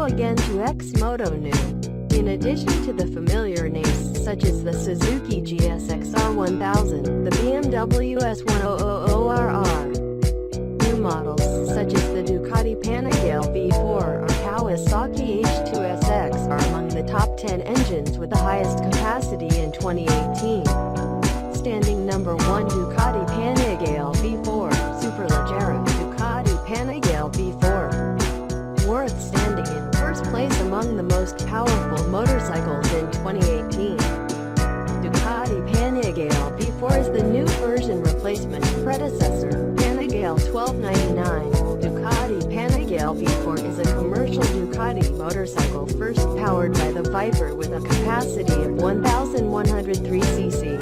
again to ex-Moto new. In addition to the familiar names such as the Suzuki GSX-R1000, the BMW S1000RR, new models such as the Ducati Panigale V4 or Kawasaki H2 are among the top 10 engines with the highest capacity in 2018. Standing number 1, Ducati Panigale V4 Superleggera. Ducati Panigale V4 worth standing in first place among the most powerful motorcycles in 2018. Ducati Panigale V4 is the new version replacement predecessor, Panigale 1299. Ducati Panigale V4 is a commercial Ducati motorcycle first powered by the Viper with a capacity of 1,103 cc.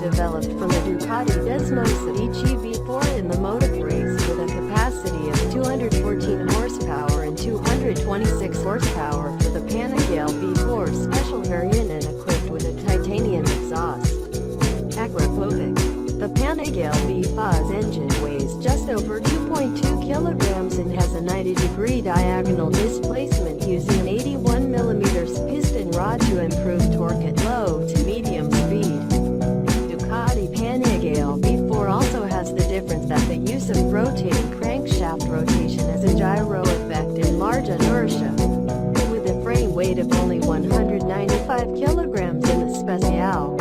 Developed from the Ducati Desmo Suzuki V4 in the Moto race with a capacity of 214 horsepower and 226 horsepower for the Panigale V4 special variant and equipped with a titanium exhaust. Aerobic. The Panigale V5's engine weighs just over 2.2 kilograms and has a 90-degree diagonal displacement using an 81mm piston rod to improve torque at low to medium speed. Ducati Panigale V4 also has the difference that the use of rotating crankshaft rotation has a gyro effect and large inertia. With a frame weight of only 195 kilograms in the Special,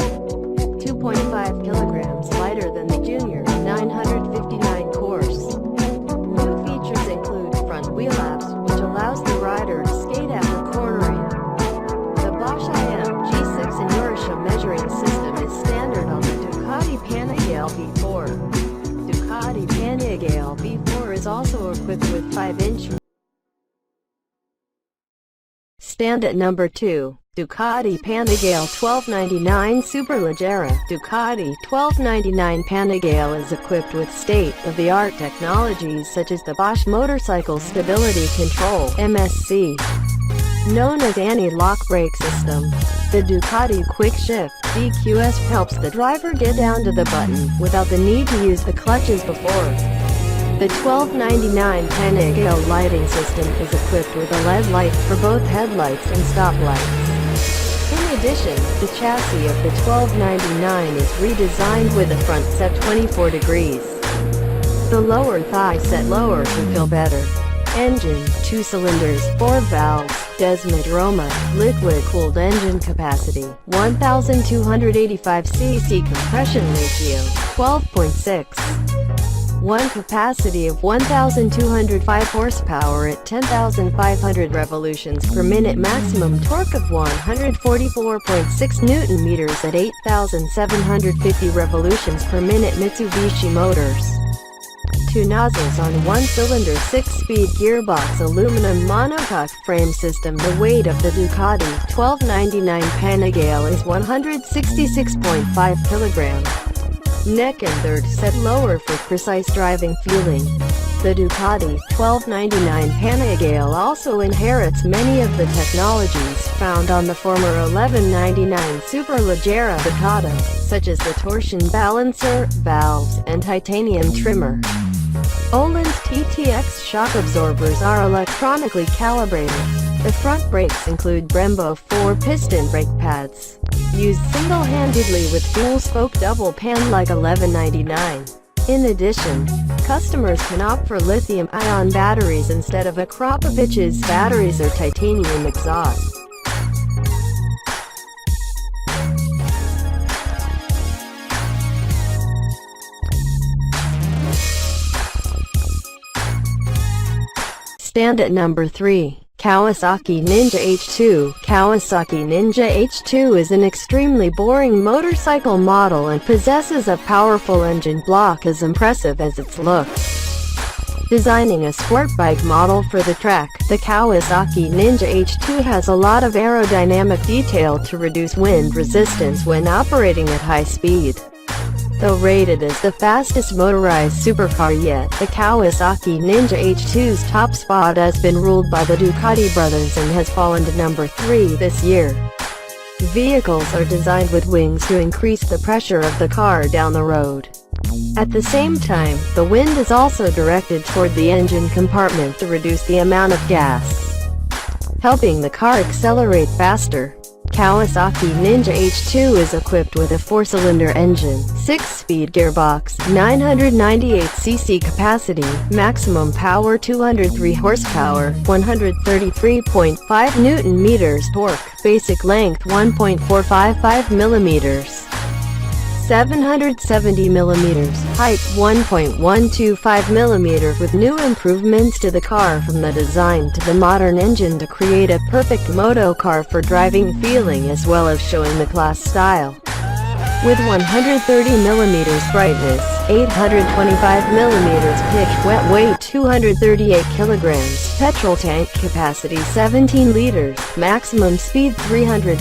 2.5 kilograms lighter than the Junior 959 course. New features include front wheel apps, which allows the rider to skate after cornering. The Bosch G6 inertia measuring system is standard on the Ducati Panigale V4. Ducati Panigale V4 is also equipped with 5-inch. Stand at number 2. Ducati Panigale 1299 Superleggera. Ducati 1299 Panigale is equipped with state-of-the-art technologies such as the Bosch Motorcycle Stability Control (MSC), known as anti-lock brake system. The Ducati Quick Shift (DQS) helps the driver get down to the button without the need to use the clutches before. The 1299 Panigale lighting system is equipped with a LED light for both headlights and stoplights. In addition, the chassis of the 1299 is redesigned with the front set 24 degrees. The lower thigh set lower to feel better. Engine, 2 cylinders, 4 valves, Desmodroma, liquid-cooled engine capacity, 1,285 cc compression ratio, 12.6. 1 capacity of 1,205 horsepower at 10,500 revolutions per minute, maximum torque of 144.6 Nm at 8,750 revolutions per minute. Mitsubishi Motors. 2 nozzles on 1-cylinder 6-speed gearbox aluminum monocoque frame system. The weight of the Ducati 1299 Panigale is 166.5 kilograms. Neck and third set lower for precise driving feeling. The Ducati 1299 Panigale also inherits many of the technologies found on the former 1199 Superleggera Ducati, such as the torsion balancer, valves, and titanium trimmer. Öhlins TTX shock absorbers are electronically calibrated. The front brakes include Brembo 4-piston brake pads, used single-handedly with dual-spoke double pan like 1199. In addition, customers can opt for lithium-ion batteries instead of Akrapovich's batteries or titanium exhaust. Stand at number 3. Kawasaki Ninja H2. Kawasaki Ninja H2 is an extremely boring motorcycle model and possesses a powerful engine block as impressive as its looks. Designing a sport bike model for the track, the Kawasaki Ninja H2 has a lot of aerodynamic detail to reduce wind resistance when operating at high speed. Though rated as the fastest motorized supercar yet, the Kawasaki Ninja H2's top spot has been ruled by the Ducati brothers and has fallen to number 3 this year. Vehicles are designed with wings to increase the pressure of the car down the road. At the same time, the wind is also directed toward the engine compartment to reduce the amount of gas. helping the car accelerate faster. Kawasaki Ninja H2 is equipped with a 4-cylinder engine, 6-speed gearbox, 998cc capacity, maximum power 203 horsepower, 133.5 Nm torque, basic length 1.455 mm, 770 mm, height 1.125 mm, with new improvements to the car from the design to the modern engine to create a perfect moto car for driving feeling as well as showing the class style. With 130 mm brightness, 825 mm pitch, wet weight 238 kg, petrol tank capacity 17 liters, maximum speed 300+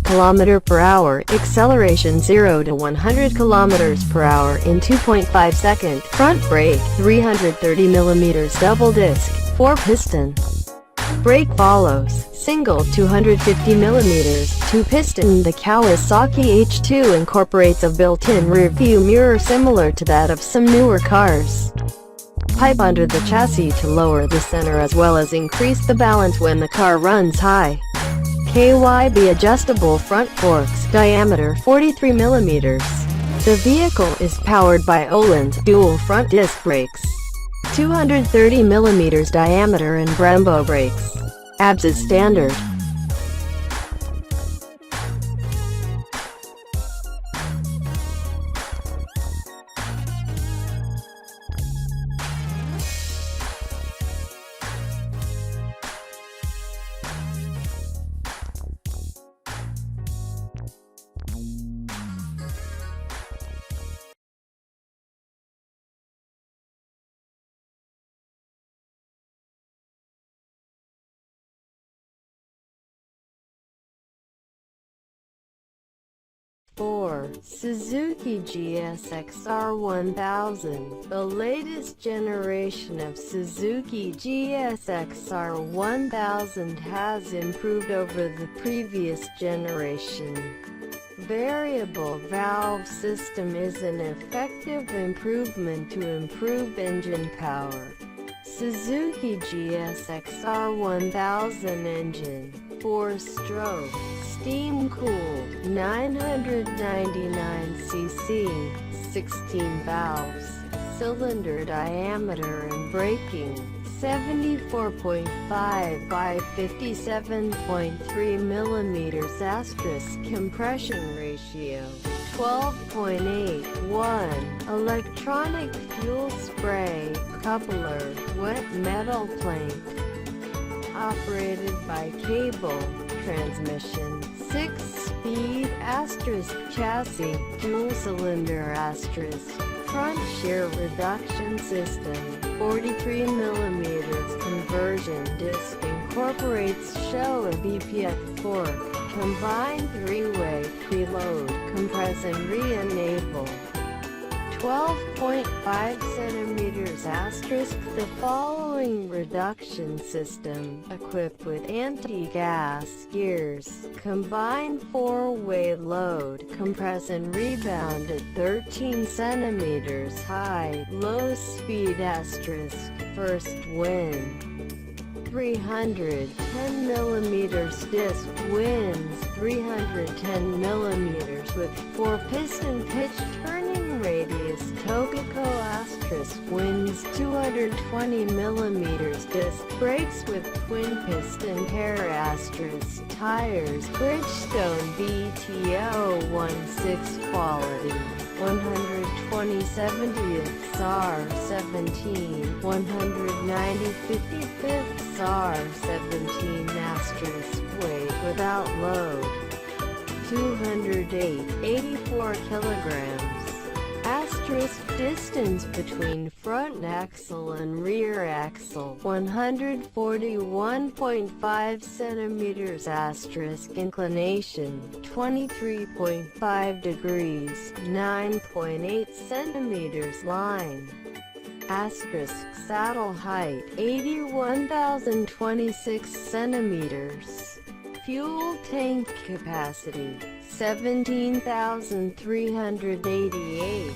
km/h, acceleration 0 to 100 km/h in 2.5 seconds, front brake 330 mm double disc, 4-piston. Brake follows, single 250 mm, 2-piston. The Kawasaki H2 incorporates a built-in rear-view mirror similar to that of some newer cars. Pipe under the chassis to lower the center as well as increase the balance when the car runs high. KYB adjustable front forks, diameter 43 mm. The vehicle is powered by Öhlins dual front disc brakes, 230 mm diameter, and Brembo brakes. ABS is standard. Suzuki GSX-R1000. The latest generation of Suzuki GSX-R1000 has improved over the previous generation. Variable valve system is an effective improvement to improve engine power. Suzuki GSX-R1000 engine, 4-stroke, steam-cooled, 999cc, 16 valves, cylinder diameter and braking, 74.5 by 57.3 mm, compression ratio, 12.81, electronic fuel spray, coupler, wet metal plate, operated by cable, transmission, 6-speed chassis, dual cylinder front shear reduction system, 43 mm conversion disc, incorporates show a BPF fork, combined 3-way preload, compress and re-enable, 12.5 cm*. The following reduction system, equipped with anti-gas gears, combined 4-way load, compress and rebound at 13 cm high, low speed first win. 310 mm disc wins 310 mm with 4-piston pitch turning radius. Togico wins 220 mm disc brakes with twin piston pair tires. Bridgestone BTO 16 quality. 120/70th R17, 190/55th R17 weight without load, 208/84 kilograms. Distance between front axle and rear axle, 141.5 centimeters. Inclination, 23.5 degrees, 9.8 centimeters. Line. Saddle height, 81,026 centimeters. Fuel tank capacity, 17,388.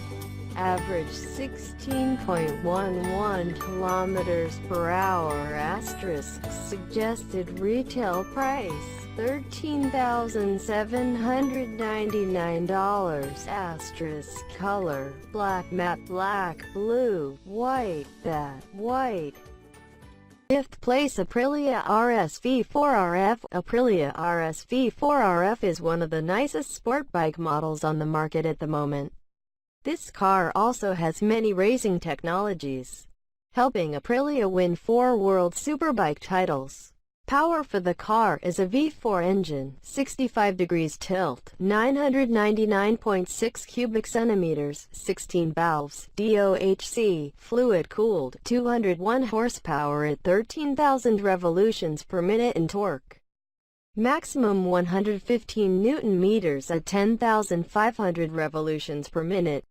Average 16.11 kilometers per hour. Asterisk suggested retail price $13,799. Asterisk color black, matte black, blue, white, bat, white. 5th place, Aprilia RSV4 RF. Aprilia RSV4 RF is one of the nicest sport bike models on the market at the moment. This car also has many racing technologies, helping Aprilia win 4 World Superbike titles. Power for the car is a V4 engine, 65 degrees tilt, 999.6 cubic centimeters, 16 valves, DOHC, fluid-cooled, 201 horsepower at 13,000 revolutions per minute and torque. Maximum 115 Newton meters at 10,500 revolutions per minute.